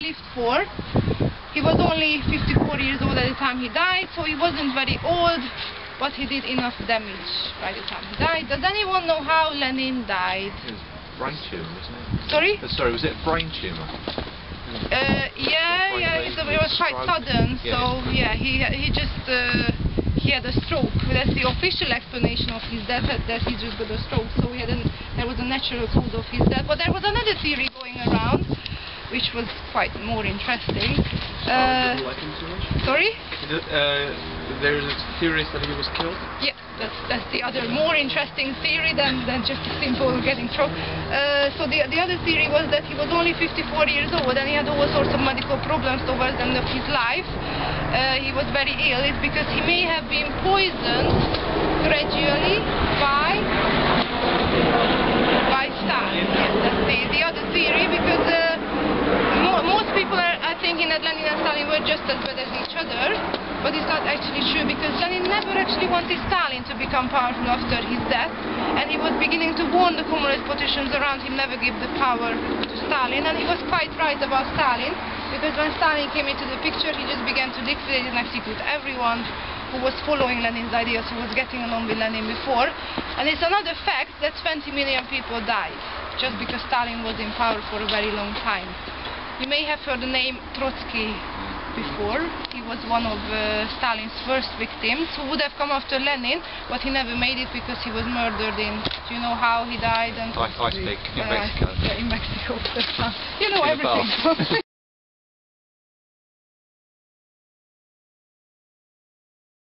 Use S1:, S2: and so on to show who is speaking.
S1: lived for. He was only 54 years old at the time he died, so he wasn't very old, but he did enough damage by the time he died. Does anyone know how Lenin died?
S2: It was brain tumour, wasn't it?
S1: Sorry?
S2: Sorry, was it brain tumour?
S1: Yeah, it was quite sudden, so yeah, he just he had a stroke. That's the official explanation of his death, that he just got a stroke, so there was a natural cause of his death. But there was another theory going around, which was quite more interesting.
S2: Did you like him so much?
S1: Sorry?
S2: There's a theory that he was killed?
S1: Yeah, that's the other more interesting theory than just a simple getting stroke. So the other theory was that he was only 54 years old and he had all sorts of medical problems towards the end of his life. He was very ill. It's because he may have been poisoned gradually by Stalin. Yes, that's the other theory, because most people are thinking that Lenin and Stalin were just as bad as each other, but it's not actually true, because Lenin never actually wanted Stalin to become powerful after his death, and he was beginning to warn the communist politicians around him never give the power to Stalin, and he was quite right about Stalin, because when Stalin came into the picture, he just began to liquidate and execute everyone who was following Lenin's ideas, who was getting along with Lenin before. And it's another fact that 20 million people died just because Stalin was in power for a very long time. You may have heard the name Trotsky before. He was one of Stalin's first victims, who would have come after Lenin, but he never made it because he was murdered in, do you know how he died? And
S2: Ice Peak in Mexico.
S1: Yeah, in Mexico. You know everything.